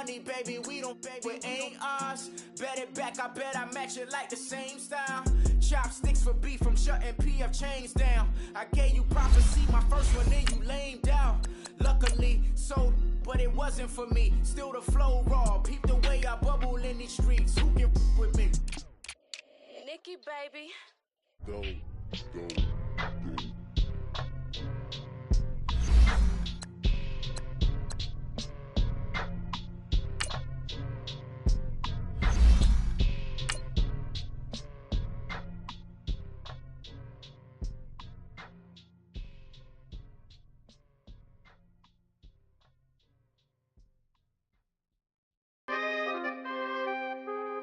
money, baby, we don't pay, it ain't ours. Bet it back, I bet I match it like the same style. Chopsticks for beef from shutting PF chains down. I gave you prophecy, my first one, then you lamed out. Luckily, sold, but it wasn't for me. Still the flow raw, peep the way I bubble in these streets. Who can with me? Nikki, baby. Go.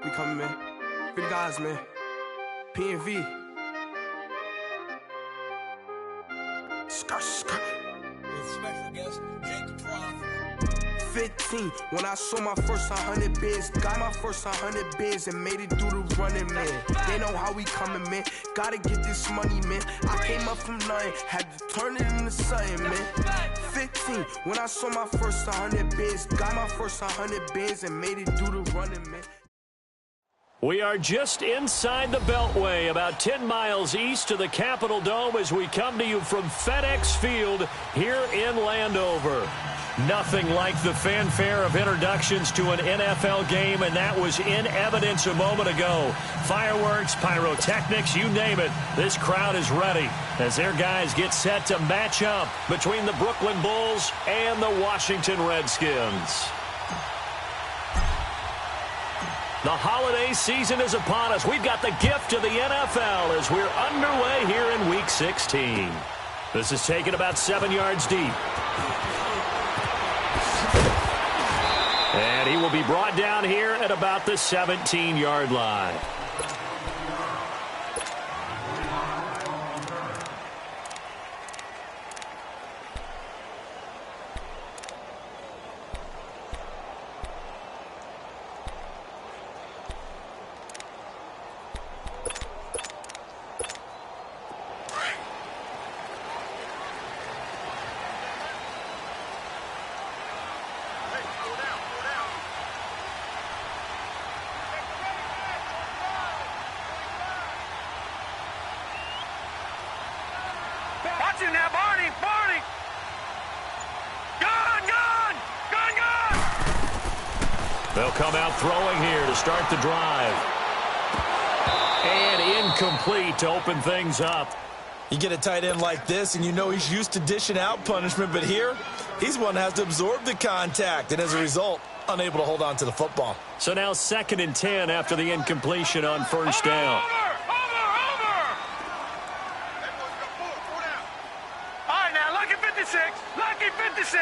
We coming, man. Big guys, man. P&V. Skirt. Special guest, Jacob Trough. 15, when I saw my first 100 bids, got my first 100 bids and made it through the running, man. They know how we coming, man. Gotta get this money, man. I came up from nothing, had to turn it into something, man. 15, when I saw my first 100 bids, got my first 100 bids and made it through the running, man. We are just inside the Beltway, about 10 miles east of the Capitol Dome as we come to you from FedEx Field here in Landover. Nothing like the fanfare of introductions to an NFL game, and that was in evidence a moment ago. Fireworks, pyrotechnics, you name it. This crowd is ready as their guys get set to match up between the Brooklyn Bulls and the Washington Redskins. The holiday season is upon us. We've got the gift of the NFL as we're underway here in Week 16. This is taken about 7 yards deep. And he will be brought down here at about the 17-yard line. Now, Barney! Gone! They'll come out throwing here to start the drive. And incomplete to open things up. You get a tight end like this, and you know he's used to dishing out punishment, but here, he's one that has to absorb the contact, and as a result, unable to hold on to the football. So now 2nd and 10 after the incompletion on first down. Lucky 56.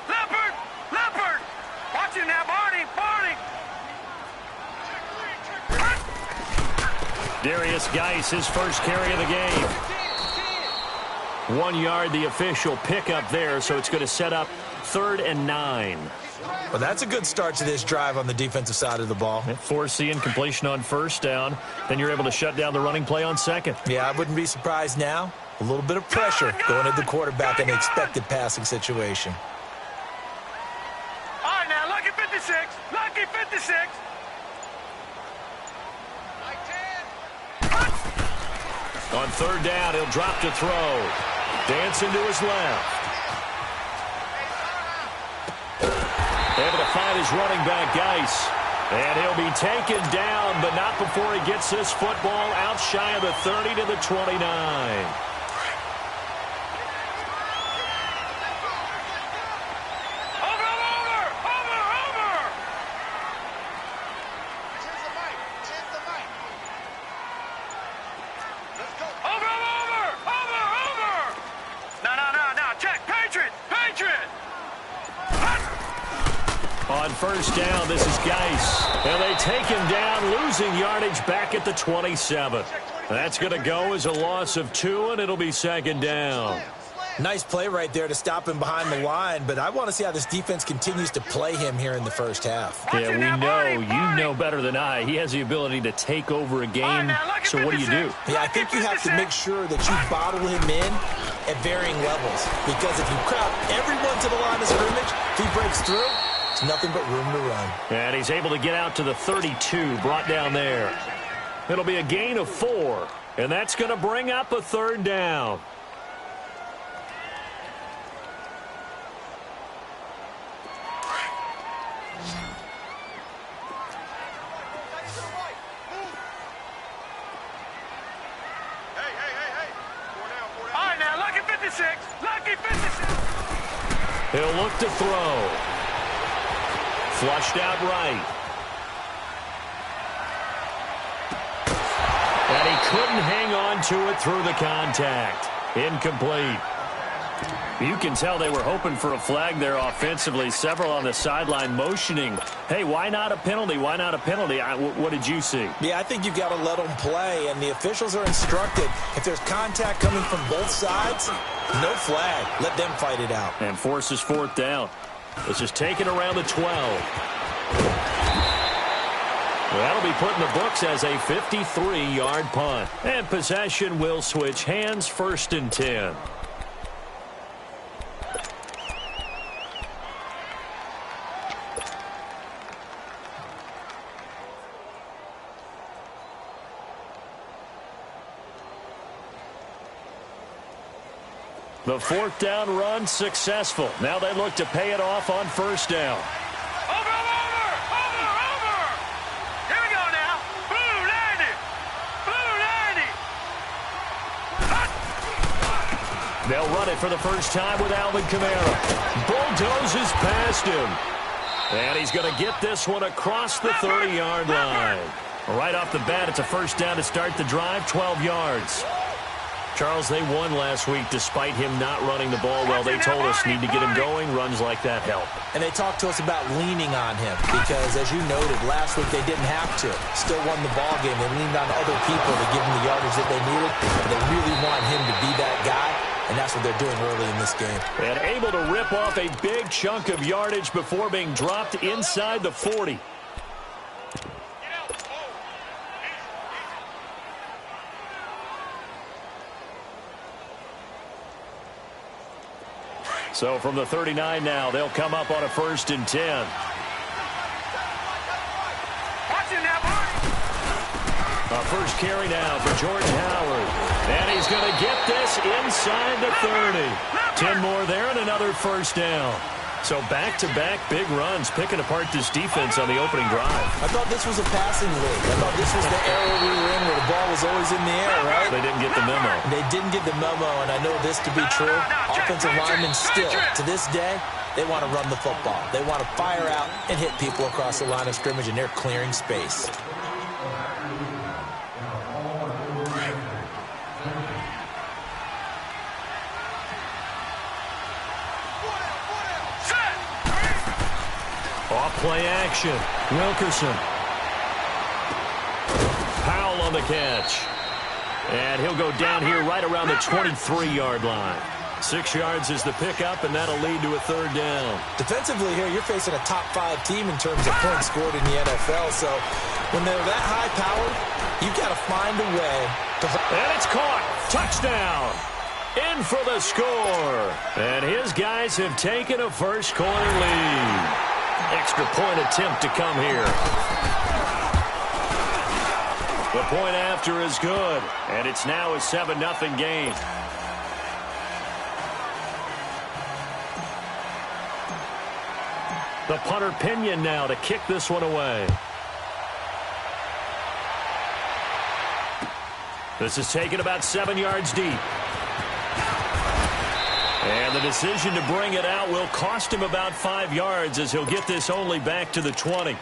Leopard. Watch him now, Barney. Darius Geis, his first carry of the game. 1 yard, the official pickup there, so it's going to set up 3rd and 9. Well, that's a good start to this drive on the defensive side of the ball. Force the incompletion on first down. Then you're able to shut down the running play on second. Yeah, I wouldn't be surprised now. A little bit of pressure going at the quarterback in an expected passing situation. All right, now, Lucky 56. On 3rd down, he'll drop to throw. Dancing to his left. Able to find his running back, Geis. And he'll be taken down, but not before he gets this football out shy of the 30 to the 29. On first down, this is Geis. And they take him down, losing yardage back at the 27. That's going to go as a loss of 2, and it'll be 2nd down. Nice play right there to stop him behind the line, but I want to see how this defense continues to play him here in the first half. Yeah, we know, you know better than I, he has the ability to take over a game, so what do you do? Yeah, I think you have to make sure that you bottle him in at varying levels, because if you crowd everyone to the line of scrimmage, if he breaks through, It's nothing but room to run. And he's able to get out to the 32, brought down there. It'll be a gain of 4, and that's going to bring up a third down. He'll look to throw. Flushed out right. And he couldn't hang on to it through the contact. Incomplete. You can tell they were hoping for a flag there offensively. Several on the sideline motioning, hey, why not a penalty? Why not a penalty? What did you see? Yeah, I think you've got to let them play, and the officials are instructed. If there's contact coming from both sides, no flag. Let them fight it out. And forces fourth down. This is taken around the 12. That'll be put in the books as a 53-yard punt. And possession will switch hands, 1st and 10. The 4th down run successful. Now they look to pay it off on 1st down. Over! Here we go now. Blue 90. They'll run it for the first time with Alvin Kamara. Bulldozes past him. And he's going to get this one across the 30-yard line. Right off the bat, it's a 1st down to start the drive, 12 yards. Charles, they won last week despite him not running the ball well. They told us need to get him going. Runs like that help. And they talked to us about leaning on him because, as you noted, last week they didn't have to. Still won the ball game. They leaned on other people to give them the yardage that they needed. And they really want him to be that guy, and that's what they're doing early in this game. And able to rip off a big chunk of yardage before being dropped inside the 40. So from the 39 now, they'll come up on a 1st and 10. A first carry now for Jordan Howard. And he's going to get this inside the 30. 10 more there and another 1st down. So back-to-back big runs, picking apart this defense on the opening drive. I thought this was a passing league. I thought this was the era we were in where the ball was always in the air, right? They didn't get the memo. They didn't get the memo, and I know this to be true. Offensive linemen still, to this day, they want to run the football. They want to fire out and hit people across the line of scrimmage, and they're clearing space. Off-play action. Wilkerson. Powell on the catch. And he'll go down here right around the 23-yard line. 6 yards is the pickup, and that'll lead to a 3rd down. Defensively here, you're facing a top 5 team in terms of points scored in the NFL. So when they're that high-powered, you've got to find a way to... And it's caught. Touchdown. In for the score. And his guys have taken a first-quarter lead. Extra point attempt to come here. The point after is good, and it's now a 7-0 game. The punter Pinion now to kick this one away. This is taken about 7 yards deep. And the decision to bring it out will cost him about 5 yards as he'll get this only back to the 20.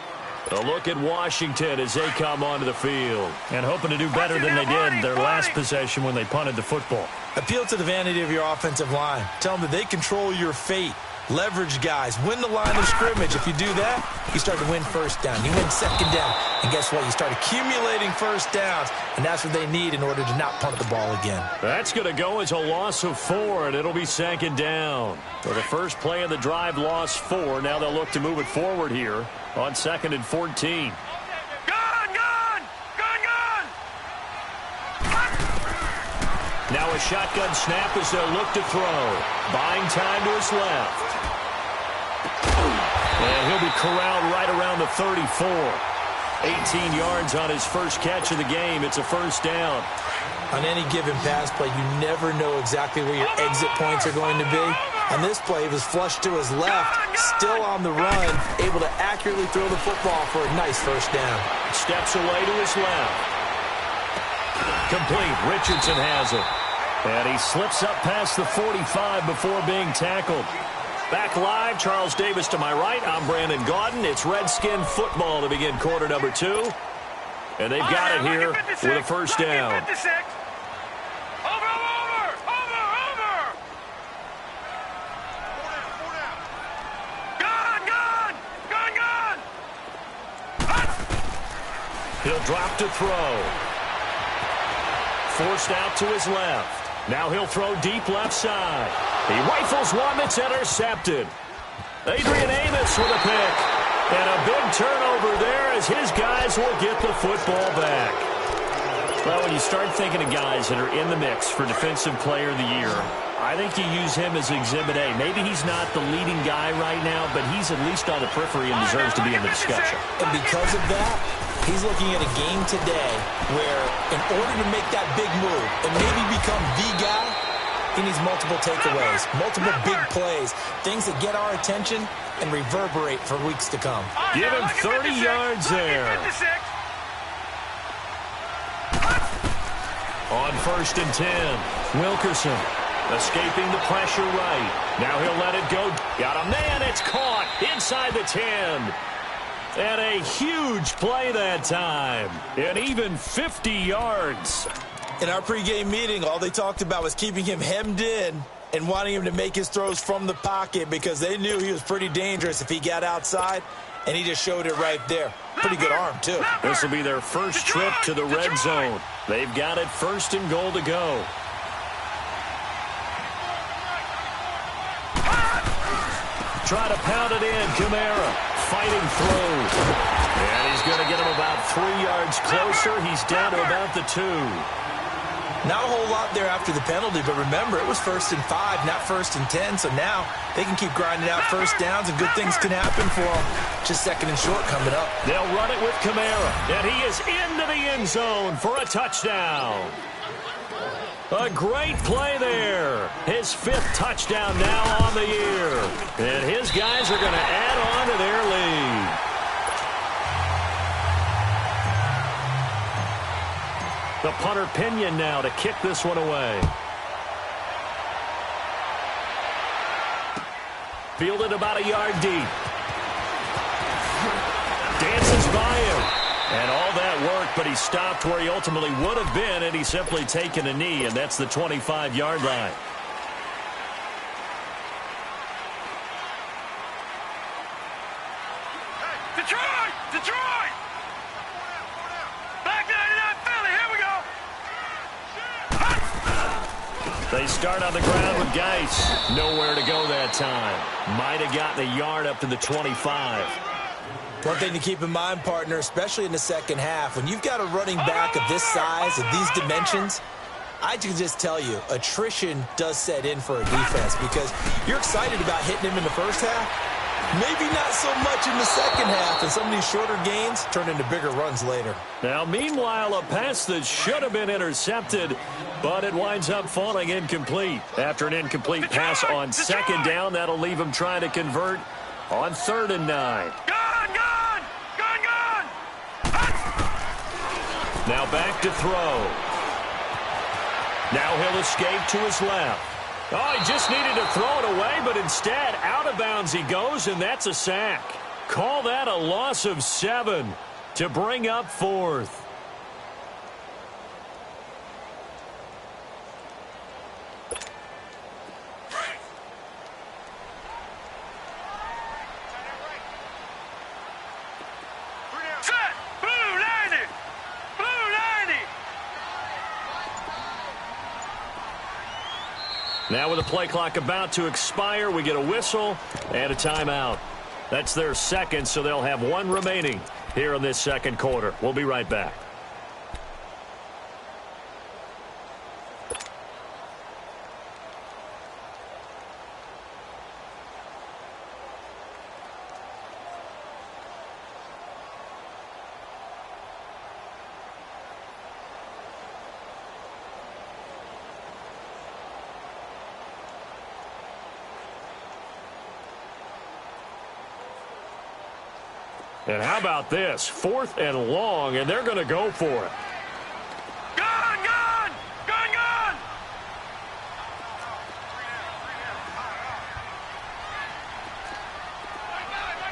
A look at Washington as they come onto the field and hoping to do better than they did their last possession when they punted the football. Appeal to the vanity of your offensive line. Tell them that they control your fate. Leverage guys. Win the line of scrimmage. If you do that, you start to win 1st down. You win 2nd down. And guess what? You start accumulating 1st downs. And that's what they need in order to not punt the ball again. That's going to go as a loss of 4, and it'll be 2nd down. For the first play of the drive, loss 4. Now they'll look to move it forward here on 2nd and 14. Now a shotgun snap as they'll look to throw. Buying time to his left. And he'll be corralled right around the 34. 18 yards on his first catch of the game. It's a first down. On any given pass play, you never know exactly where your exit points are going to be. On this play, he was flushed to his left, still on the run, able to accurately throw the football for a nice first down. Steps away to his left. Complete. Richardson has it. And he slips up past the 45 before being tackled. Back live, Charles Davis to my right. I'm Brandon Gaudin. It's Redskin football to begin quarter number 2. And they've got it here with a first down. Over! Gone! He'll drop to throw. Forced out to his left. Now he'll throw deep left side. He rifles one that's intercepted. Adrian Amos with a pick. And a big turnover there as his guys will get the football back. Well, when you start thinking of guys that are in the mix for Defensive Player of the Year, I think you use him as Exhibit A. Maybe he's not the leading guy right now, but he's at least on the periphery and deserves to be in the discussion. And because of that, he's looking at a game today where in order to make that big move and maybe become the guy, he needs multiple takeaways, multiple big plays, things that get our attention and reverberate for weeks to come. Give him 30 yards there. On 1st and 10, Wilkerson escaping the pressure right. Now he'll let it go. Got a man. It's caught inside the 10. And a huge play that time. And even 50 yards. In our pregame meeting, all they talked about was keeping him hemmed in and wanting him to make his throws from the pocket because they knew he was pretty dangerous if he got outside, and he just showed it right there. Pretty good arm, too. This will be their first trip to the red zone. They've got it 1st and goal to go. Try to pound it in. Kamara fighting through. And he's going to get him about 3 yards closer. He's down to about the 2. Not a whole lot there after the penalty, but remember, it was 1st and 5, not 1st and 10, so now they can keep grinding out first downs and good things can happen for them. Just 2nd and short coming up. They'll run it with Kamara, and he is into the end zone for a touchdown. A great play there. His 5th touchdown now on the year. And his guys are going to add on to their lead. The punter Pinion now to kick this one away. Fielded about a yard deep. Dances by him. And all that work, but he stopped where he ultimately would have been, and he's simply taken a knee, and that's the 25-yard line. Detroit! Back 99 Philly, here we go! They start on the ground with Geis. Nowhere to go that time. Might have gotten a yard up to the 25. One thing to keep in mind, partner, especially in the second half, when you've got a running back of this size, of these dimensions, I can just tell you, attrition does set in for a defense because you're excited about hitting him in the first half. Maybe not so much in the second half, and some of these shorter gains turn into bigger runs later. Now, meanwhile, a pass that should have been intercepted, but it winds up falling incomplete. After an incomplete pass on 2nd down, that'll leave him trying to convert on 3rd and 9. Now back to throw. Now he'll escape to his left. Oh, he just needed to throw it away, but instead, out of bounds he goes, and that's a sack. Call that a loss of 7 to bring up 4th. Now with the play clock about to expire, we get a whistle and a timeout. That's their 2nd, so they'll have 1 remaining here in this 2nd quarter. We'll be right back. And how about this? 4th and long, and they're going to go for it. Gone, gone! Gone, gone!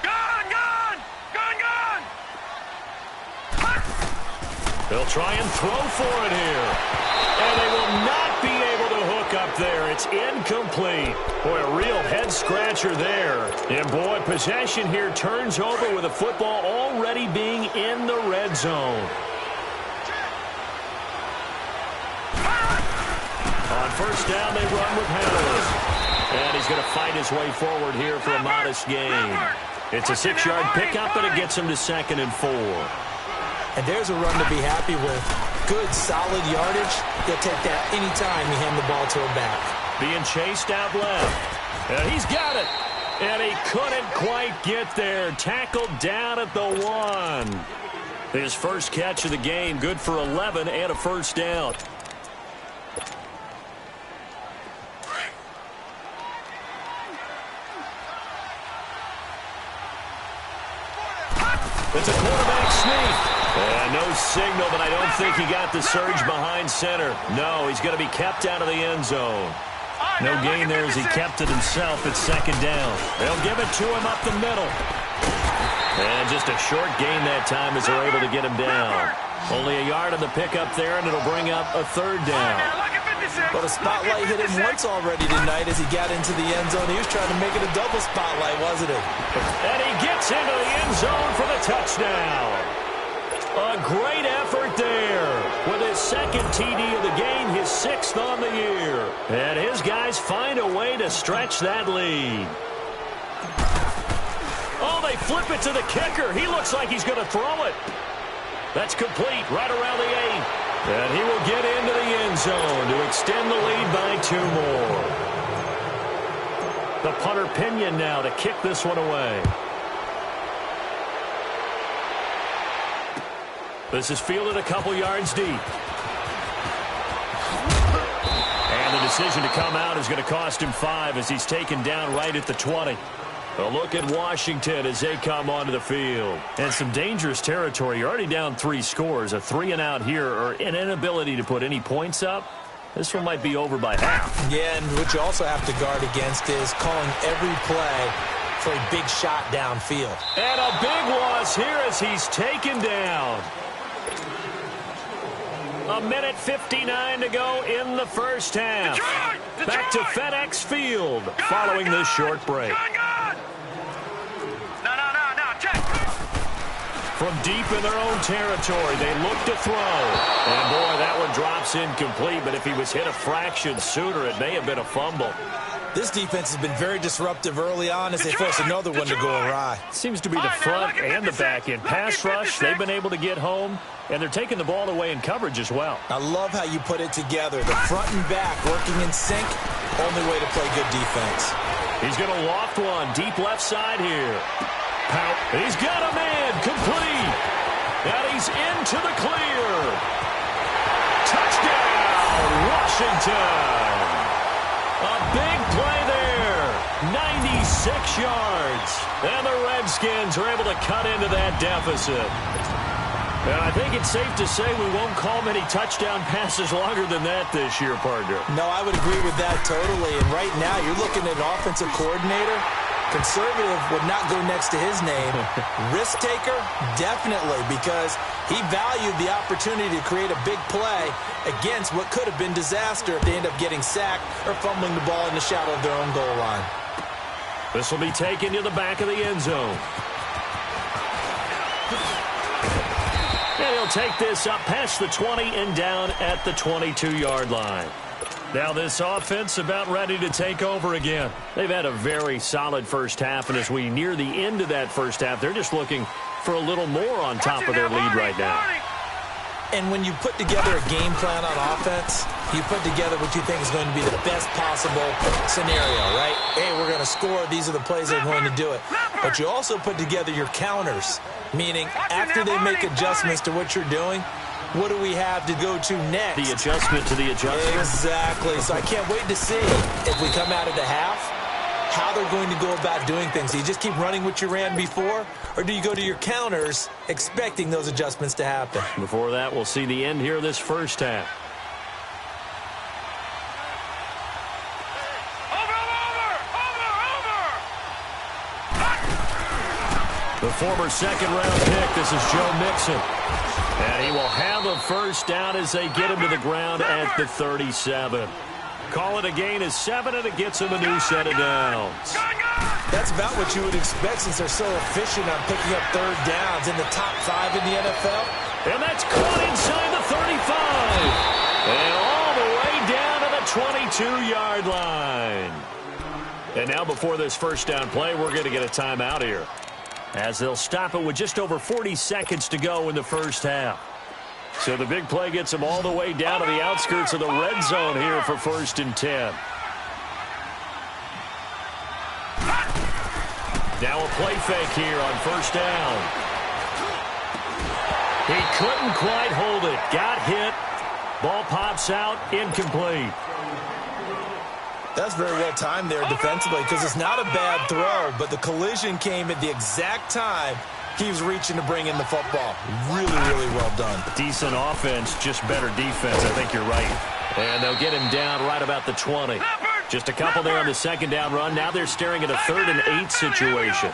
Gone, gone! Gone, gone! They'll try and throw for it here. And they will not be able to hook up there. It's incomplete. Boy, a real head-scratcher there. And, boy, possession here turns over with the football already being in the red zone. On first down, they run with Harris. And he's going to fight his way forward here for a modest gain. It's a 6-yard pickup, and it gets him to 2nd and 4. And there's a run to be happy with. Good, solid yardage. He'll take that anytime you hand the ball to him back. Being chased out left. And he's got it. And he couldn't quite get there. Tackled down at the 1. His first catch of the game, good for 11 and a first down. It's a quarterback sneak. And no signal, but I don't think he got the surge behind center. No, he's going to be kept out of the end zone. No gain there as he kept it himself at 2nd down. They'll give it to him up the middle. And just a short gain that time as they're able to get him down. Only a yard on the pickup there, and it'll bring up a 3rd down. But a spotlight hit him once already tonight as he got into the end zone. He was trying to make it a double spotlight, wasn't he? And he gets into the end zone for the touchdown. A great effort there. With his 2nd TD of the game, his 6th on the year. And his guys find a way to stretch that lead. Oh, they flip it to the kicker. He looks like he's going to throw it. That's complete right around the 8. And he will get into the end zone to extend the lead by 2 more. The punter Pinion now to kick this one away. This is fielded a couple yards deep. And the decision to come out is going to cost him 5 as he's taken down right at the 20. A look at Washington as they come onto the field. And some dangerous territory. You're already down 3 scores. A 3-and-out here or an inability to put any points up. This one might be over by half. Yeah, and what you also have to guard against is calling every play for a big shot downfield. And a big loss here as he's taken down. 1:59 to go in the first half. Detroit! Back to FedEx Field following this short break. No, check. From deep in their own territory, they look to throw. And, boy, that one drops incomplete, but if he was hit a fraction sooner, it may have been a fumble. This defense has been very disruptive early on as they force another one to go awry. Seems to be the front and the back end. Pass rush, they've been able to get home, and they're taking the ball away in coverage as well. I love how you put it together. The front and back working in sync, only way to play good defense. He's going to loft one deep left side here. He's got a man complete. And he's into the clear. Touchdown, Washington. A big play there. 96 yards. And the Redskins are able to cut into that deficit. And I think it's safe to say we won't call many touchdown passes longer than that this year, partner. No, I would agree with that totally. And right now, you're looking at an offensive coordinator. Conservative would not go next to his name. Risk taker, definitely, because he valued the opportunity to create a big play against what could have been disaster if they end up getting sacked or fumbling the ball in the shadow of their own goal line. This will be taken to the back of the end zone. And he'll take this up past the 20 and down at the 22-yard line. Now this offense about ready to take over again. They've had a very solid first half, and as we near the end of that first half, they're just looking for a little more on top of their lead right now. And when you put together a game plan on offense, you put together what you think is going to be the best possible scenario, right? Hey, we're going to score. These are the plays that are going to do it. But you also put together your counters, meaning after they make adjustments to what you're doing, what do we have to go to next? The adjustment to the adjustment. Exactly. So I can't wait to see if we come out of the half how they're going to go about doing things. Do you just keep running what you ran before, or do you go to your counters expecting those adjustments to happen? Before that, we'll see the end here of this first half. The former second-round pick, this is Joe Mixon. And he will have a first down as they get him to the ground at the 37. Call it a gain of 7, and it gets him a new set of downs. That's about what you would expect since they're so efficient on picking up third downs in the top 5 in the NFL. And that's caught inside the 35. And all the way down to the 22-yard line. And now before this first down play, we're going to get a timeout here, as they'll stop it with just over 40 seconds to go in the first half. So the big play gets them all the way down to the outskirts of the red zone here for 1st and 10. Now a play fake here on first down. He couldn't quite hold it. Got hit. Ball pops out. Incomplete. That's very well timed there defensively, because it's not a bad throw, but the collision came at the exact time he was reaching to bring in the football. Really, really well done. Decent offense, just better defense. I think you're right. And they'll get him down right about the 20. Just a couple there on the second down run. Now they're staring at a 3rd and 8 situation.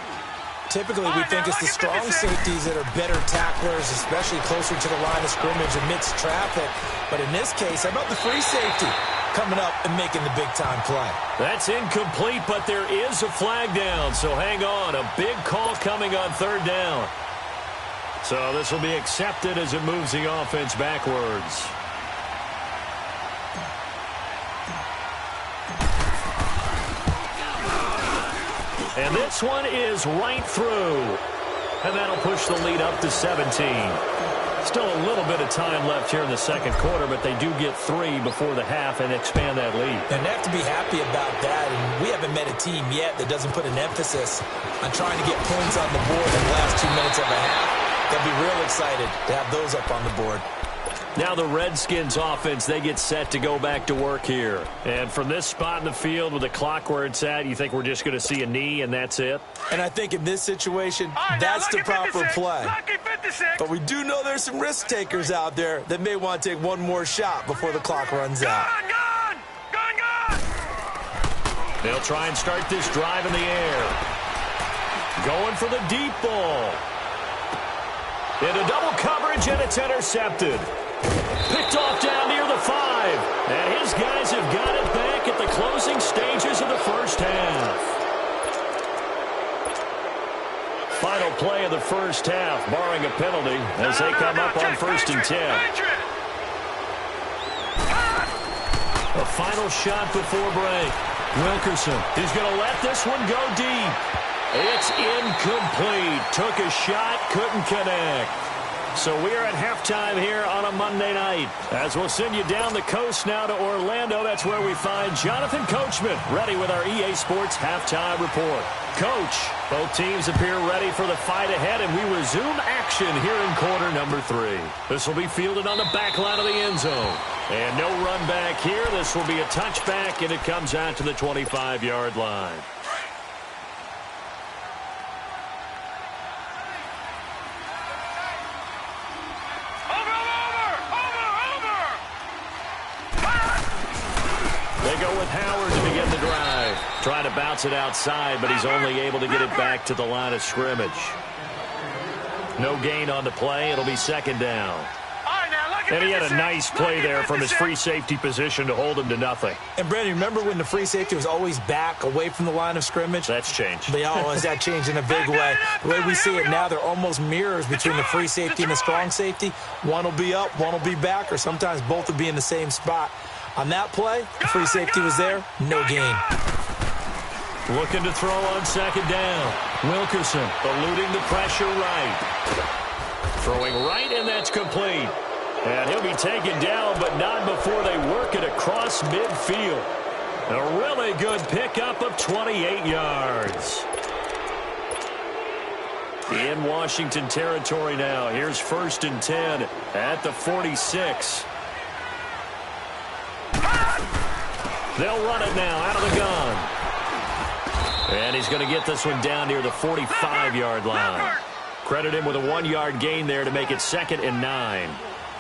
Typically, we think it's the strong safeties that are better tacklers, especially closer to the line of scrimmage amidst traffic. But in this case, how about the free safety coming up and making the big-time play? That's incomplete, but there is a flag down, so hang on. A big call coming on 3rd down. So this will be accepted as it moves the offense backwards. And this one is right through. And that'll push the lead up to 17. Still a little bit of time left here in the second quarter, but they do get 3 before the half and expand that lead. And they have to be happy about that. And we haven't met a team yet that doesn't put an emphasis on trying to get points on the board in the last 2 minutes of a half. They'll be real excited to have those up on the board. Now the Redskins offense, they get set to go back to work here. And from this spot in the field with the clock where it's at, you think we're just going to see a knee and that's it? And I think in this situation, that's the proper play. But we do know there's some risk takers out there that may want to take one more shot before the clock runs out. They'll try and start this drive in the air. Going for the deep ball. Into double coverage, and it's intercepted. Picked off down near the 5. And his guys have got it back at the closing stages of the first half. Final play of the first half, barring a penalty, as they come up on 1st and 10. A final shot before break. Wilkerson is going to let this one go deep. It's incomplete. Took a shot, couldn't connect. So we are at halftime here on a Monday night. As we'll send you down the coast now to Orlando, that's where we find Jonathan Coachman, ready with our EA Sports Halftime Report. Coach, both teams appear ready for the fight ahead, and we resume action here in quarter number 3. This will be fielded on the back line of the end zone. And no run back here. This will be a touchback, and it comes out to the 25-yard line. Howard to begin the drive. Trying to bounce it outside, but he's only able to get it back to the line of scrimmage. No gain on the play. It'll be 2nd down. And he had a nice play there from his free safety position to hold him to nothing. And, Brandon, remember when the free safety was always back away from the line of scrimmage? That's changed. They always that changed in a big way. The way we see it now, they're almost mirrors between the free safety and the strong safety. One will be up, one will be back, or sometimes both will be in the same spot. On that play, the free safety was there, no gain. Looking to throw on 2nd down. Wilkerson eluding the pressure right. Throwing right, and that's complete. And he'll be taken down, but not before they work it across midfield. A really good pickup of 28 yards. In Washington territory now. Here's 1st and 10 at the 46. They'll run it now out of the gun. And he's going to get this one down near the 45-yard line. Credit him with a 1-yard gain there to make it 2nd and 9.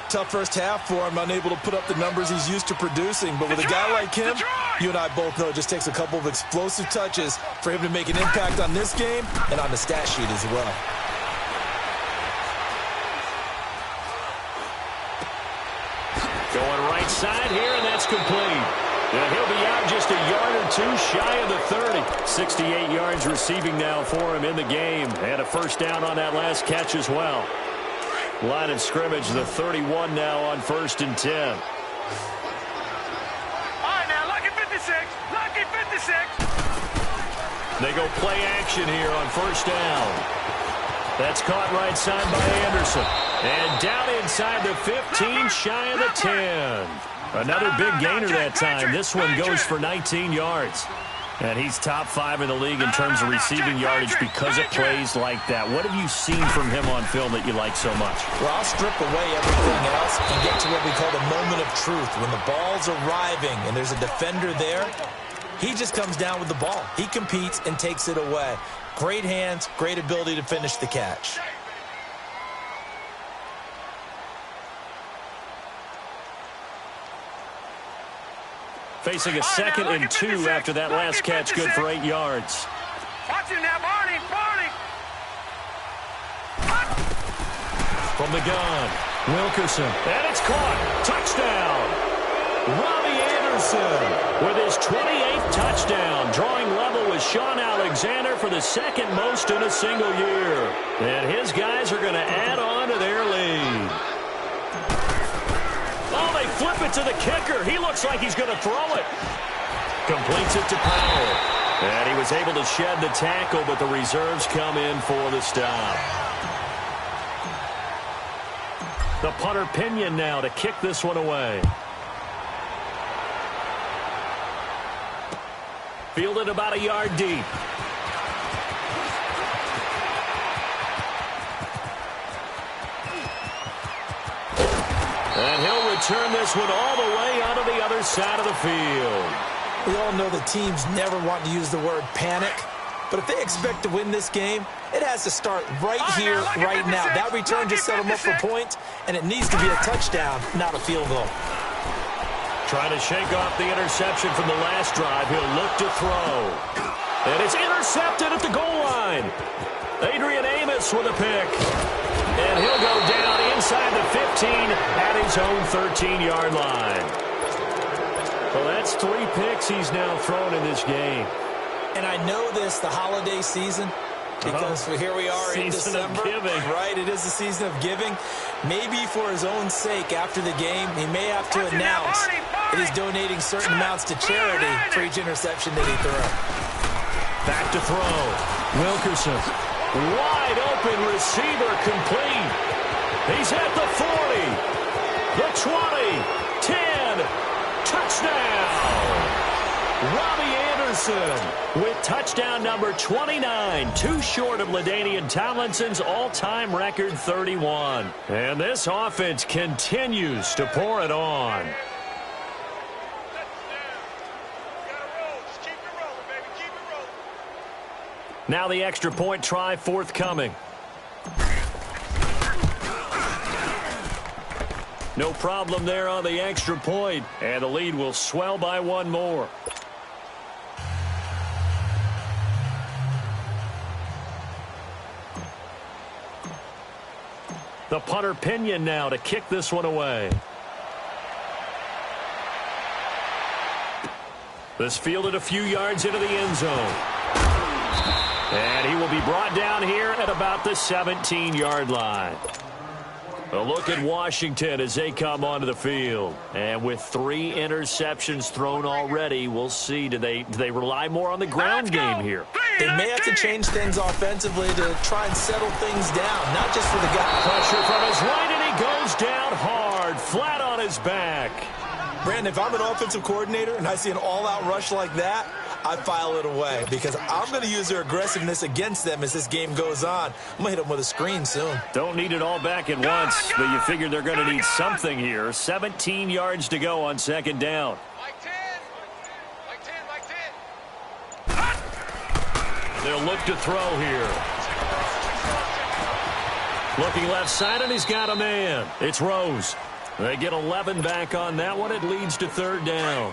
Tough first half for him, unable to put up the numbers he's used to producing. But with a guy like him, you and I both know it just takes a couple of explosive touches for him to make an impact on this game and on the stat sheet as well. Going right side here, and that's complete. And he'll be out just a yard or two shy of the 30. 68 yards receiving now for him in the game. And a first down on that last catch as well. Line of scrimmage, the 31 now on 1st and 10. All right, now, lucky 56. Lucky 56. They go play action here on 1st down. That's caught right side by Anderson. And down inside the 15, shy of the 10. Another big gainer that time. This one goes for 19 yards. And he's top 5 in the league in terms of receiving yardage because of plays like that. What have you seen from him on film that you like so much? Well, I'll strip away everything else and get to what we call the moment of truth. When the ball's arriving and there's a defender there, he just comes down with the ball. He competes and takes it away. Great hands, great ability to finish the catch. Facing a 2nd and 2 after that last catch, good for 8 yards. Watch him now, Barney, Barney. From the gun, Wilkerson. And it's caught. Touchdown. Robbie Anderson with his 28th touchdown, drawing level with Sean Alexander for the 2nd most in a single year. And his guys are going to add on to their lead. Oh, they flip it to the kicker. He looks like he's going to throw it. Completes it to Powell. And he was able to shed the tackle, but the reserves come in for the stop. The punter Pinion now to kick this one away. Fielded about a yard deep. And he'll return this one all the way onto the other side of the field. We all know the teams never want to use the word panic, but if they expect to win this game, it has to start right here, right now. That return just set them up for points, and it needs to be a touchdown, not a field goal. Trying to shake off the interception from the last drive. He'll look to throw. And it's intercepted at the goal line. Adrian Amos with a pick. And he'll go down inside the 15 at his own 13-yard line. Well, that's 3 picks he's now thrown in this game. And I know this, the holiday season, because here we are in December. Right, it is the season of giving. Maybe for his own sake, after the game, he may have to announce that he's donating certain amounts to charity for each interception that he threw. Back to throw. Wilkerson. Wide open receiver complete. He's at the 40. The 20. 10. Touchdown. Robbie Anderson with touchdown number 29, too short of LaDainian Tomlinson's all-time record 31. And this offense continues to pour it on. Now the extra point try forthcoming. No problem there on the extra point, and the lead will swell by 1 more. The punter Pinion now to kick this one away. This fielded a few yards into the end zone. And he will be brought down here at about the 17-yard line. A look at Washington as they come onto the field. And with 3 interceptions thrown already, we'll see. Do they rely more on the ground game here? They may have to change things offensively to try and settle things down, not just for the guy. Pressure from his right, and he goes down hard, flat on his back. Brandon, if I'm an offensive coordinator and I see an all-out rush like that, I file it away because I'm going to use their aggressiveness against them as this game goes on. I'm going to hit them with a screen soon. Don't need it all back at once, but you figure they're going to need something here. 17 yards to go on 2nd down. They'll look to throw here. Looking left side, and he's got a man. It's Rose. They get 11 back on that one. It leads to third down.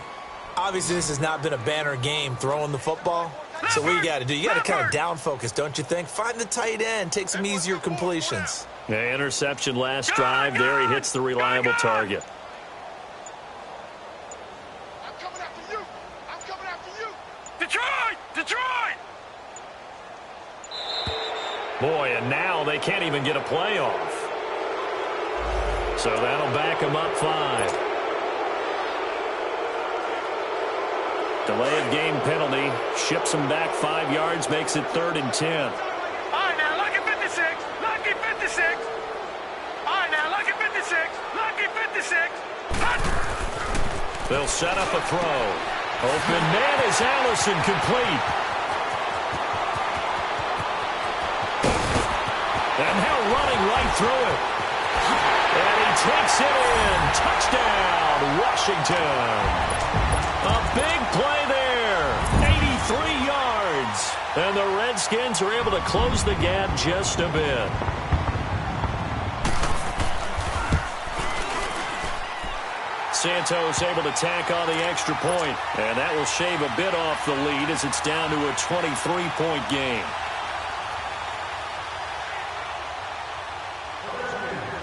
Obviously, this has not been a banner game throwing the football. So what you got to do, you got to kind of down focus, don't you think? Find the tight end, take some easier completions. The interception last drive. There he hits the reliable target. I'm coming after you. I'm coming after you. Detroit! Detroit! Boy, and now they can't even get a play off. So that'll back them up 5. Delay of game penalty. Ships them back 5 yards, makes it 3rd and 10. All right, now, lucky 56. Lucky 56. All right, now, lucky 56. Lucky 56. They'll set up a throw. Open man is Allison, complete. And now running right through it. And he takes it in. Touchdown, Washington. A big play there. 83 yards. And the Redskins are able to close the gap just a bit. Santos able to tack on the extra point. And that will shave a bit off the lead as it's down to a 23-point game.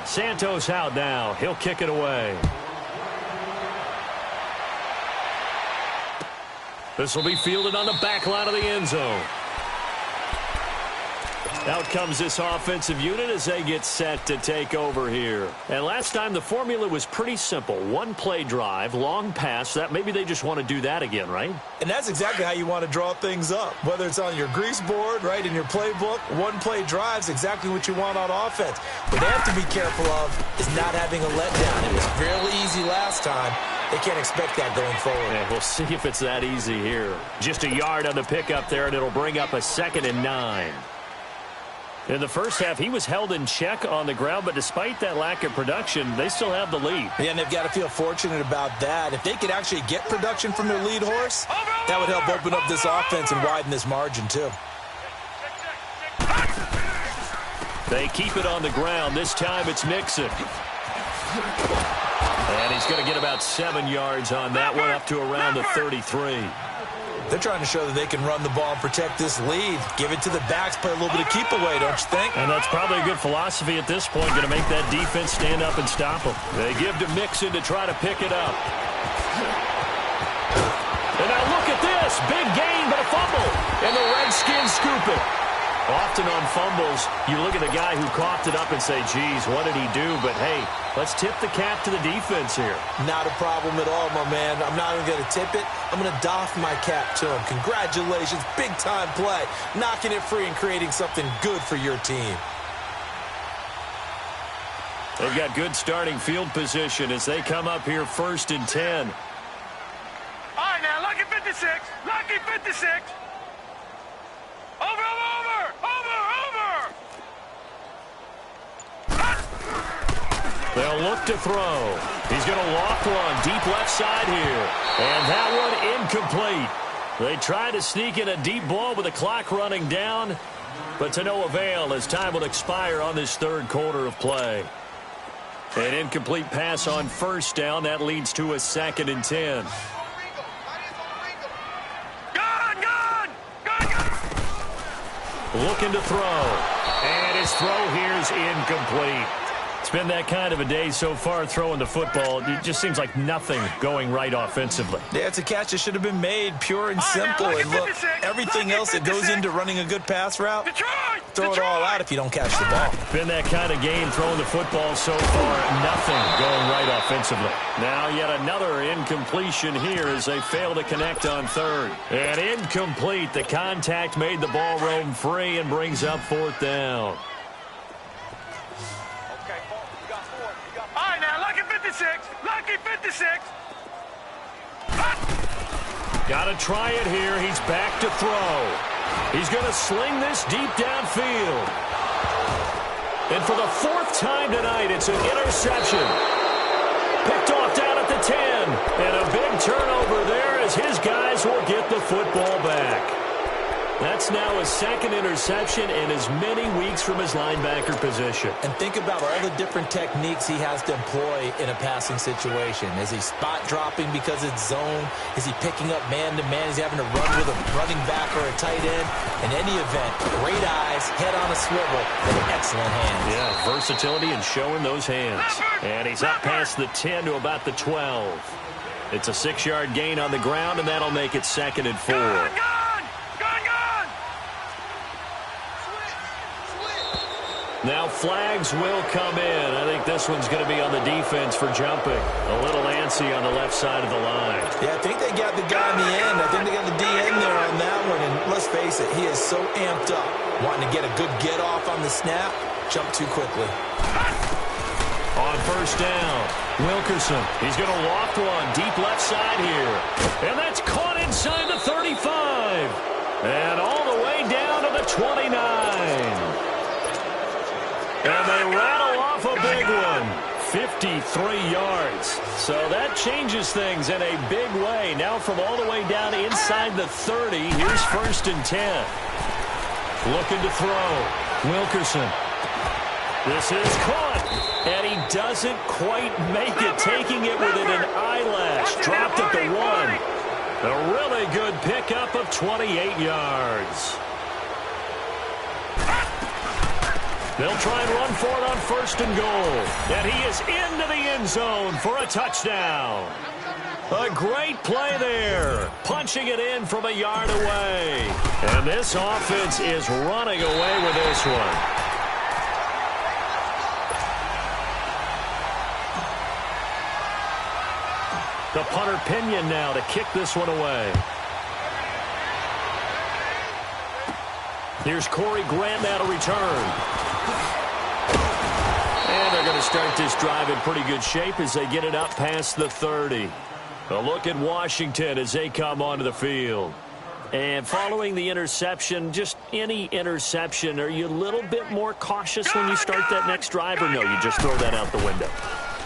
Santos out now. He'll kick it away. This will be fielded on the back line of the end zone. Out comes this offensive unit as they get set to take over here. And last time the formula was pretty simple. One play drive, long pass. That maybe they just want to do that again, right? And that's exactly how you want to draw things up. Whether it's on your grease board, right, in your playbook, one play drive's exactly what you want on offense. What they have to be careful of is not having a letdown. It was fairly easy last time. They can't expect that going forward. Yeah, we'll see if it's that easy here. Just a yard on the pickup there, and it'll bring up a 2nd and 9. In the first half, he was held in check on the ground, but despite that lack of production, they still have the lead. Yeah, and they've got to feel fortunate about that. If they could actually get production from their lead horse, that would help open up this offense and widen this margin, too. They keep it on the ground. This time it's Mixon. And he's going to get about 7 yards on that one, up to around the 33. They're trying to show that they can run the ball and protect this lead. Give it to the backs, play a little bit of keep away, don't you think? And that's probably a good philosophy at this point, going to make that defense stand up and stop them. They give to Mixon to try to pick it up. And now look at this. Big gain, but a fumble. And the Redskins scoop it. Often on fumbles, you look at the guy who coughed it up and say, geez, what did he do? But, hey, let's tip the cap to the defense here. Not a problem at all, my man. I'm not even going to tip it. I'm going to doff my cap to him. Congratulations. Big-time play. Knocking it free and creating something good for your team. They've got good starting field position as they come up here 1st and 10. All right, now, lucky 56. Lucky 56. Over. They'll look to throw. He's going to loft one deep left side here. And that one incomplete. They try to sneak in a deep ball with the clock running down, but to no avail as time will expire on this 3rd quarter of play. An incomplete pass on 1st down. That leads to a 2nd and 10. Looking to throw. And his throw here is incomplete. It's been that kind of a day so far throwing the football. It just seems like nothing going right offensively. Yeah, it's a catch that should have been made, pure and simple. And look, everything else that goes into running a good pass route, throw it all out if you don't catch the ball. Been that kind of game throwing the football so far. Nothing going right offensively. Now yet another incompletion here as they fail to connect on 3rd. And incomplete. The contact made the ball roam free and brings up 4th down. Lucky 56. Got to try it here. He's back to throw. He's going to sling this deep downfield. And for the 4th time tonight, it's an interception. Picked off down at the 10. And a big turnover there as his guys will get the football back. That's now his second interception and as many weeks from his linebacker position. And think about all the different techniques he has to employ in a passing situation. Is he spot dropping because it's zone? Is he picking up man-to-man? Is he having to run with a running back or a tight end? In any event, great eyes, head on a swivel, and excellent hands. Yeah, versatility and showing those hands. And he's up past the 10 to about the 12. It's a 6-yard gain on the ground, and that'll make it 2nd and 4. Now flags will come in. I think this one's going to be on the defense for jumping. A little antsy on the left side of the line. Yeah, I think they got the guy in the end. I think they got the DN there on that one. And let's face it, he is so amped up. Wanting to get a good get off on the snap. Jump too quickly. On first down, Wilkerson. He's going to loft one deep left side here. And that's caught inside the 35. And all the way down to the 29. And they rattle off a big one. 53 yards. So that changes things in a big way. Now from all the way down inside the 30, here's 1st and 10. Looking to throw. Wilkerson. This is caught. And he doesn't quite make it, taking it within an eyelash. Dropped at the 1. A really good pickup of 28 yards. They'll try and run for it on 1st and goal. And he is into the end zone for a touchdown. A great play there. Punching it in from a yard away. And this offense is running away with this one. The punter Pinion now to kick this one away. Here's Corey Grant now to return. And they're going to start this drive in pretty good shape as they get it up past the 30. A look at Washington as they come onto the field. And following the interception, just any interception, are you a little bit more cautious when you start that next drive, or no, you just throw that out the window?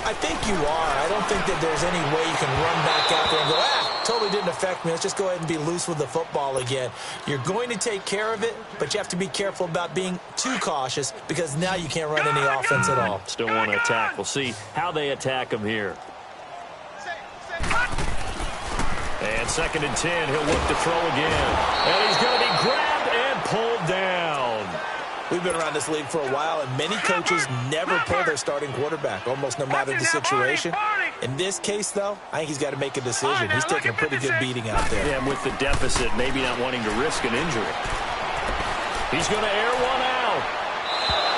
I think you are. I don't think that there's any way you can run back out there and go, totally didn't affect me. Let's just go ahead and be loose with the football again. You're going to take care of it, but you have to be careful about being too cautious because now you can't run any offense at all. Still want to attack. We'll see how they attack him here. And 2nd and 10, he'll look to throw again. And he's going to be grabbed and pulled down. We've been around this league for a while, and many coaches never pull their starting quarterback, almost no matter the situation. In this case, though, I think he's got to make a decision. He's taking a pretty good beating out there. Yeah, and with the deficit, maybe not wanting to risk an injury. He's going to air one out.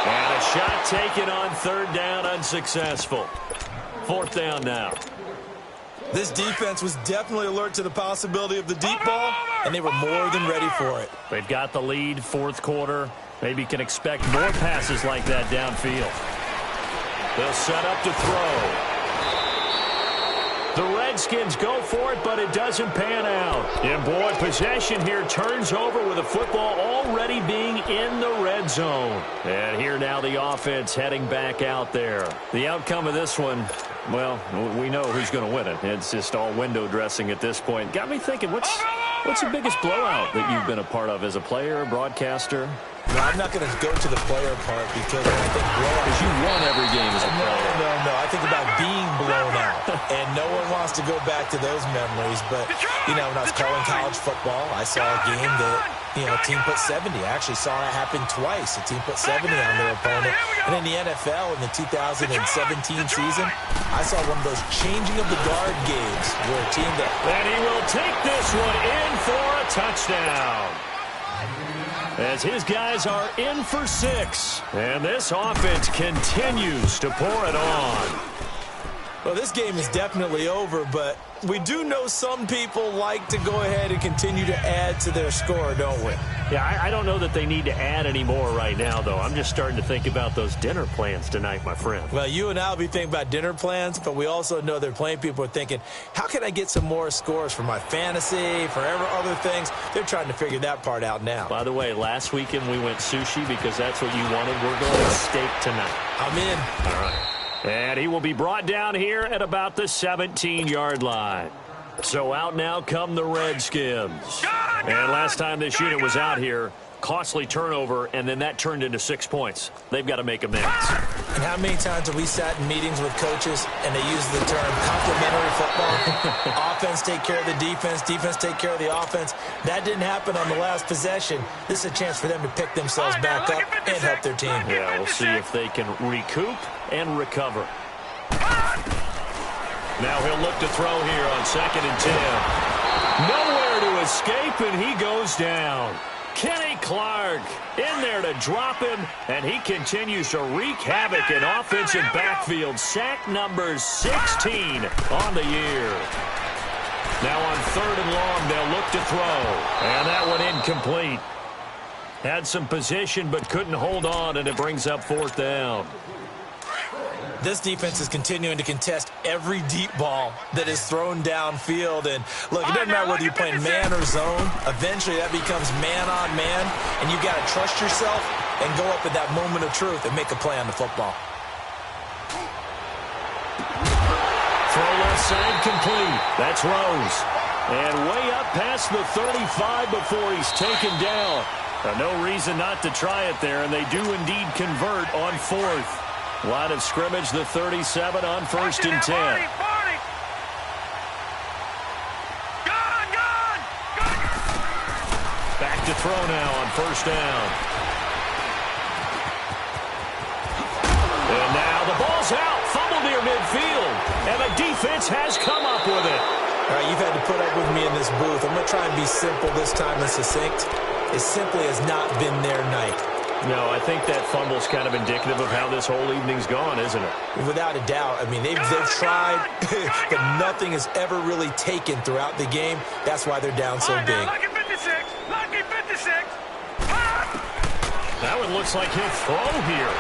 And a shot taken on 3rd down, unsuccessful. 4th down now. This defense was definitely alert to the possibility of the deep ball, and they were more than ready for it. They've got the lead, 4th quarter. Maybe can expect more passes like that downfield. They'll set up to throw. The Redskins go for it, but it doesn't pan out. And, boy, possession here turns over with the football already being in the red zone. And here now the offense heading back out there. The outcome of this one, well, we know who's going to win it. It's just all window dressing at this point. Got me thinking, what's the biggest blowout that you've been a part of as a player, broadcaster? No, I'm not going to go to the player part because I think blowout. Because you won every game as a player. No. I think about being blown out. And no one wants to go back to those memories. But, you know, when I was calling college football, I saw a game that, you know, a team put 70. I actually saw that happen twice. A team put 70 on their opponent. And in the NFL, in the 2017 season, I saw one of those changing of the guard games where a team that... And he will take this one in for a touchdown. As his guys are in for 6. And this offense continues to pour it on. Well, this game is definitely over, but we do know some people like to go ahead and continue to add to their score, don't we? Yeah, I don't know that they need to add any more right now, though. I'm just starting to think about those dinner plans tonight, my friend. Well, you and I will be thinking about dinner plans, but we also know they're playing people are thinking, how can I get some more scores for my fantasy, for other things? They're trying to figure that part out now. By the way, last weekend we went sushi because that's what you wanted. We're going to steak tonight. I'm in. All right. And he will be brought down here at about the 17-yard line. So out now come the Redskins. And last time this unit was out here, costly turnover, and then that turned into 6 points. They've got to make amends. And how many times have we sat in meetings with coaches and they use the term complementary football? Offense take care of the defense, defense take care of the offense. That didn't happen on the last possession. This is a chance for them to pick themselves back up and help their team. Yeah, we'll see if they can recoup and recover. Now he'll look to throw here on 2nd and 10. Nowhere to escape, and he goes down. Kenny Clark in there to drop him, and he continues to wreak havoc in offensive backfield. Sack number 16 on the year. Now on 3rd and long, they'll look to throw, and that one incomplete. Had some position but couldn't hold on, and it brings up 4th down. This defense is continuing to contest every deep ball that is thrown downfield. And, look, it doesn't matter whether you're playing man or zone. Eventually, that becomes man-on-man, and you've got to trust yourself and go up at that moment of truth and make a play on the football. Throw left side complete. That's Rose. And way up past the 35 before he's taken down. No reason not to try it there, and they do indeed convert on 4th. Line of scrimmage, the 37 on 1st and 10. Back to throw now on 1st down. And now the ball's out. Fumble near midfield. And the defense has come up with it. All right, you've had to put up with me in this booth. I'm going to try and be simple this time and succinct. It simply has not been their night. No, I think that fumble's kind of indicative of how this whole evening's gone, isn't it? Without a doubt. I mean, they've tried, but nothing has ever really taken throughout the game. That's why they're down so big. Lucky 56! Lucky 56! That one looks like he'll throw here.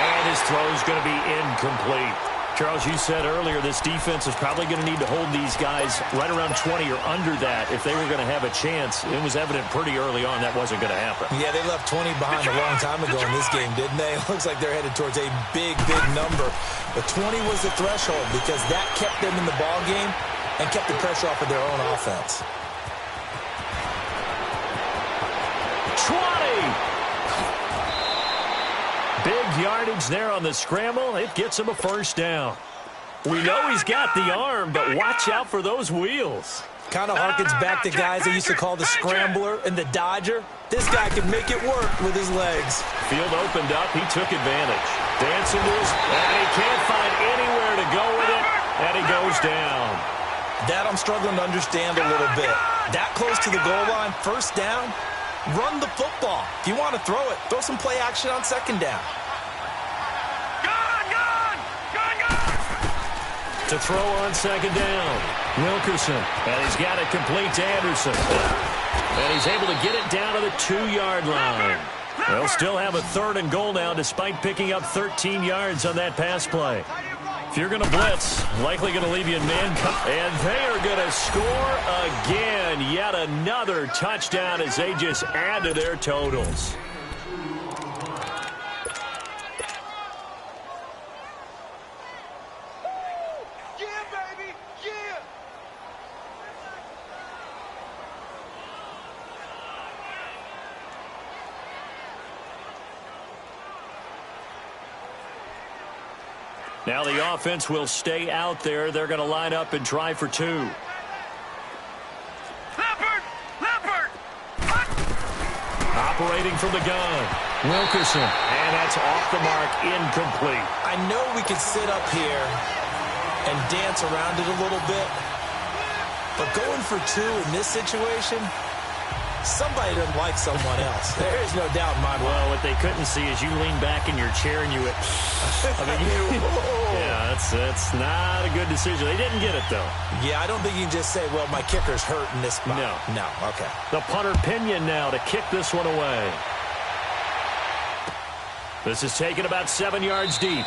And his throw's going to be incomplete. Charles, you said earlier this defense is probably going to need to hold these guys right around 20 or under that if they were going to have a chance. It was evident pretty early on that wasn't going to happen. Yeah, they left 20 behind a long time ago in this game, didn't they? It looks like they're headed towards a big, big number. But 20 was the threshold because that kept them in the ball game and kept the pressure off of their own offense. 20! Big yardage there on the scramble. It gets him a 1st down. We know he's got the arm, but watch out for those wheels. Kind of harkens back to guys they used to call the scrambler and the dodger. This guy can make it work with his legs. Field opened up. He took advantage. Dancing to his, and he can't find anywhere to go with it, and he goes down. That I'm struggling to understand a little bit. That close to the goal line, 1st down. Run the football. If you want to throw it, throw some play action on 2nd down. To throw on 2nd down. Wilkerson. And he's got it complete to Anderson. And he's able to get it down to the 2-yard line. They'll still have a 3rd and goal now despite picking up 13 yards on that pass play. If you're going to blitz, likely going to leave you in man coverage. And they are going to score again. Yet another touchdown as they just add to their totals. Yeah, baby! Yeah! Now the offense will stay out there. They're going to line up and try for 2. Leopard! Leopard! Operating from the gun. Wilkerson. And that's off the mark. Incomplete. I know we could sit up here and dance around it a little bit, but going for 2 in this situation, somebody doesn't like someone else. There is no doubt in my mind. Well, what they couldn't see is you lean back in your chair and you went, yeah, that's not a good decision. They didn't get it, though. Yeah, I don't think you can just say, well, my kicker's hurt in this spot. No, okay. The punter Pinion now to kick this one away. This is taken about 7 yards deep.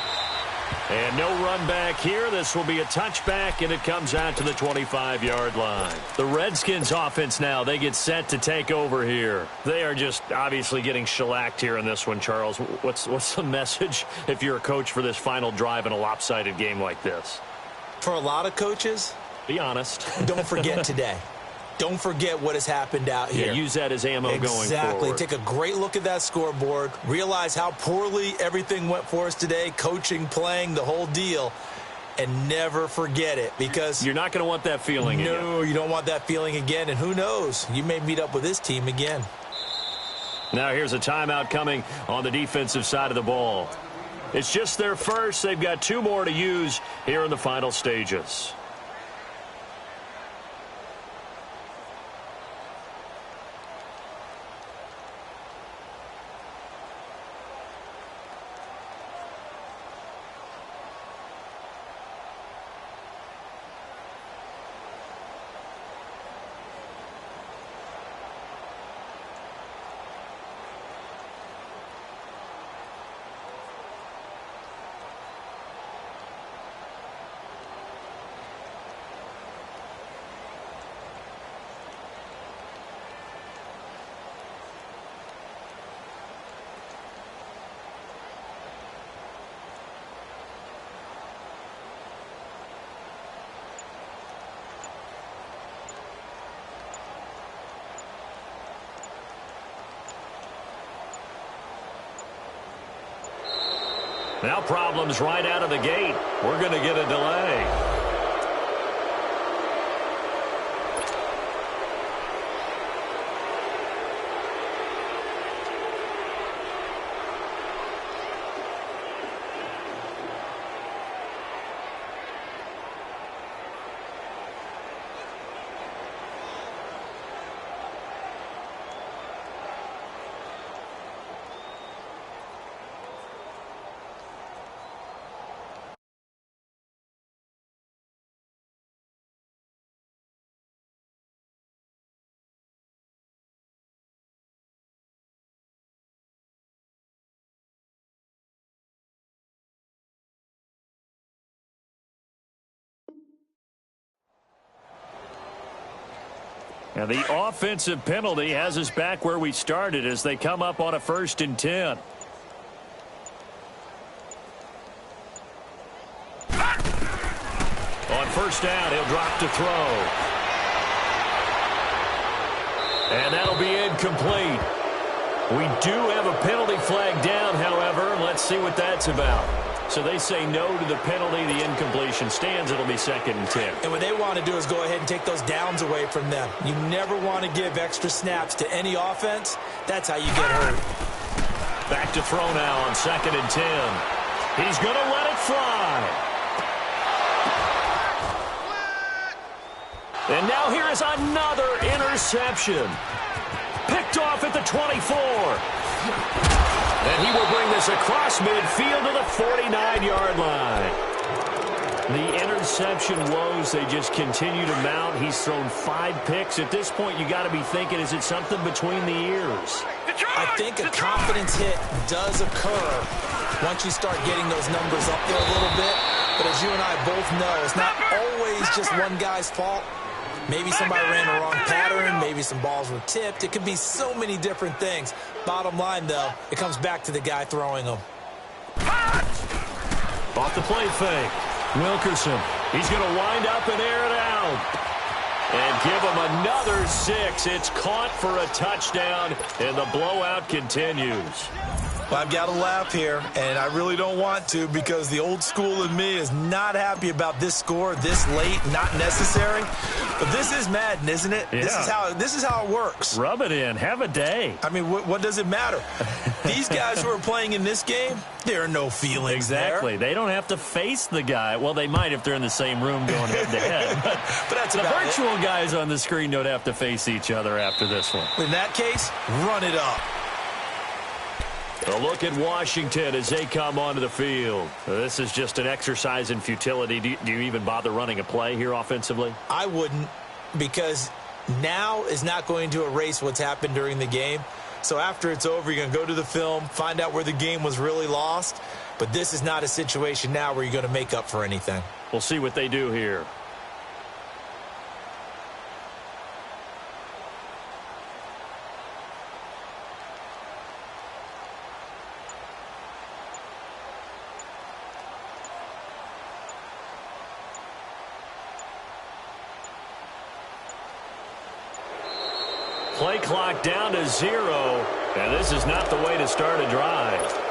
And no run back here. This will be a touchback, and it comes out to the 25-yard line. The Redskins offense now, they get set to take over here. They are just obviously getting shellacked here in this one, Charles. What's the message if you're a coach for this final drive in a lopsided game like this? For a lot of coaches, Be honest. Don't forget today. Don't forget what has happened out here. Yeah, use that as ammo going forward. Exactly. Take a great look at that scoreboard. Realize how poorly everything went for us today. Coaching, playing, the whole deal. And never forget it, because you're not going to want that feeling again. No, you don't want that feeling again. And who knows? You may meet up with this team again. Now here's a timeout coming on the defensive side of the ball. It's just their first. They've got 2 more to use here in the final stages. Now problems right out of the gate. We're going to get a delay. And the offensive penalty has us back where we started as they come up on a 1st and 10. On 1st down, he'll drop to throw. And that'll be incomplete. We do have a penalty flag down, however. Let's see what that's about. So they say no to the penalty. The incompletion stands. It'll be 2nd and 10. And what they want to do is go ahead and take those downs away from them. You never want to give extra snaps to any offense. That's how you get hurt. Back to throw now on 2nd and 10. He's going to let it fly. And now here is another interception. Picked off at the 24. And he will bring this across midfield to the 49-yard line. The interception woes, they just continue to mount. He's thrown 5 picks. At this point, you got to be thinking, is it something between the ears? I think a confidence hit does occur once you start getting those numbers up there a little bit. But as you and I both know, it's not always just one guy's fault. Maybe somebody ran the wrong pattern. Maybe some balls were tipped. It could be so many different things. Bottom line, though, it comes back to the guy throwing them. Off the play fake. Wilkerson. He's going to wind up and air it out. And give him another 6. It's caught for a touchdown, and the blowout continues. Well, I've got to laugh here, and I really don't want to, because the old school in me is not happy about this score this late, not necessary. But this is Madden, isn't it? Yeah. This is how it works. Rub it in. Have a day. I mean, what does it matter? These guys who are playing in this game, there are no feelings exactly. there. They don't have to face the guy. Well, they might if they're in the same room going head-to-head. But that's the about virtual it. guys on the screen don't have to face each other after this one. In that case, run it up. A look at Washington as they come onto the field. This is just an exercise in futility. Do you even bother running a play here offensively? I wouldn't, because now is not going to erase what's happened during the game. So after it's over, you're going to go to the film, find out where the game was really lost. But this is not a situation now where you're going to make up for anything. We'll see what they do here. play clock down to 0, and this is not the way to start a drive.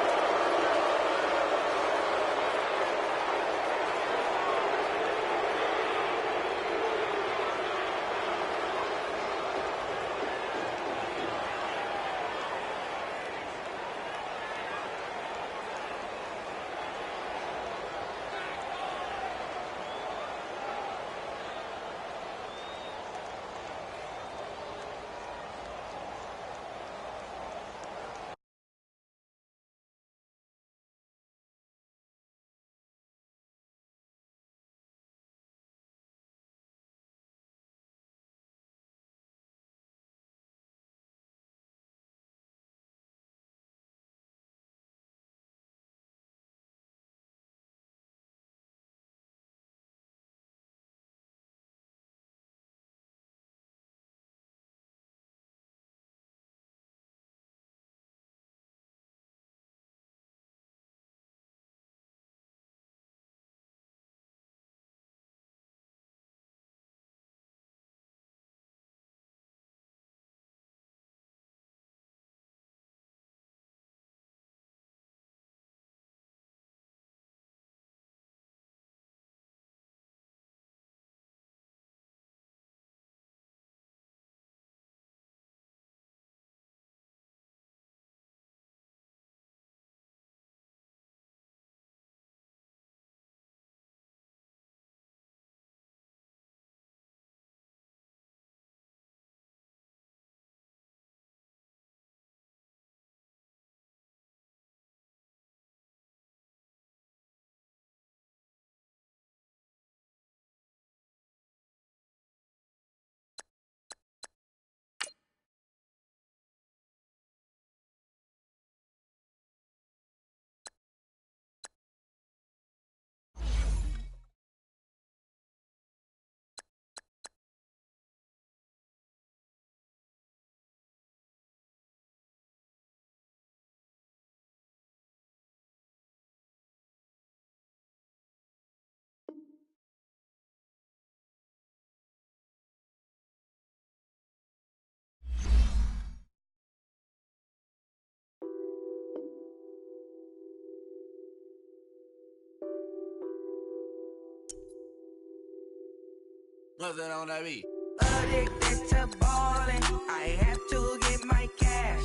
What's that on that beat? Addicted to ballin', I have to get my cash.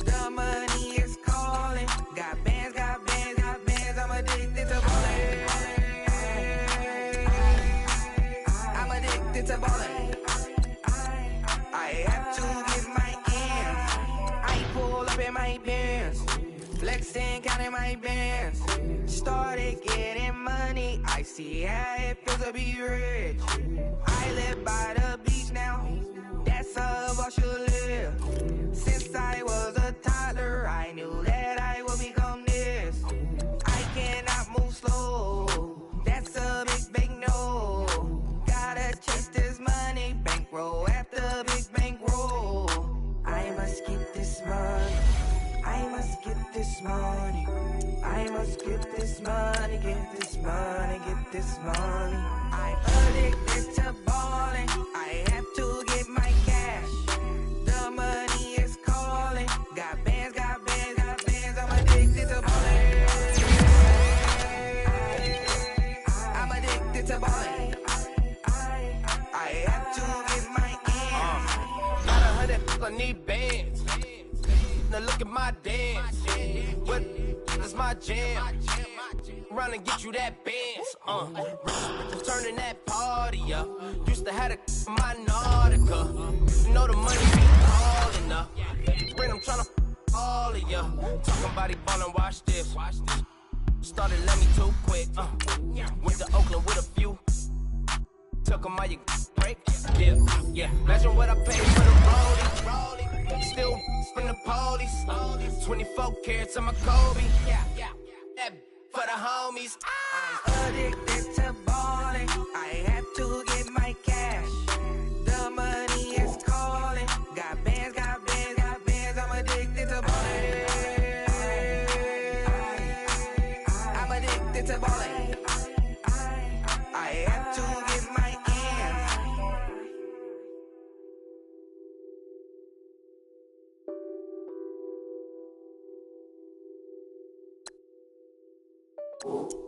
The money is calling. Got bands, got bands, got bands. I'm addicted to ballin'. I'm addicted to ballin'. I have to get my ends. I pull up in my pants, flexing, counting my bands. Started getting money. I see how it feels to be rich. I live by the beach now, that's how I should live. Since I was a toddler, I knew that I would become this. I cannot move slow, that's a big no. Gotta chase this money, bankroll after big bankroll. I must get this money, I must get this money. I must get this money, get this money, get this money. I'm addicted to ballin', I have to get my cash. The money is calling. Got bands, got bands, got bands. I'm addicted to ballin'. I'm addicted to ballin'. I have to get my ends. Got 100, I need bands. Now look at my dance. What is my jam? Run and get you that bands. Turning that party up. Used to have a my Nautica. You know the money be calling up. Bring them tryna all of ya. Talking about he ballin', watch this. Started let me too quick. Went to Oakland with a few. Took 'em all you break. Yeah. Imagine what I paid for the rollie. Still from the police. 24 carats on my Kobe. That for the homies. I'm addicted to ballin', I have to get my cash. The money is calling. Got bands, got bands, got bands. I'm addicted to ballin'. I'm addicted to ballin'. I have to get my ends. Woo!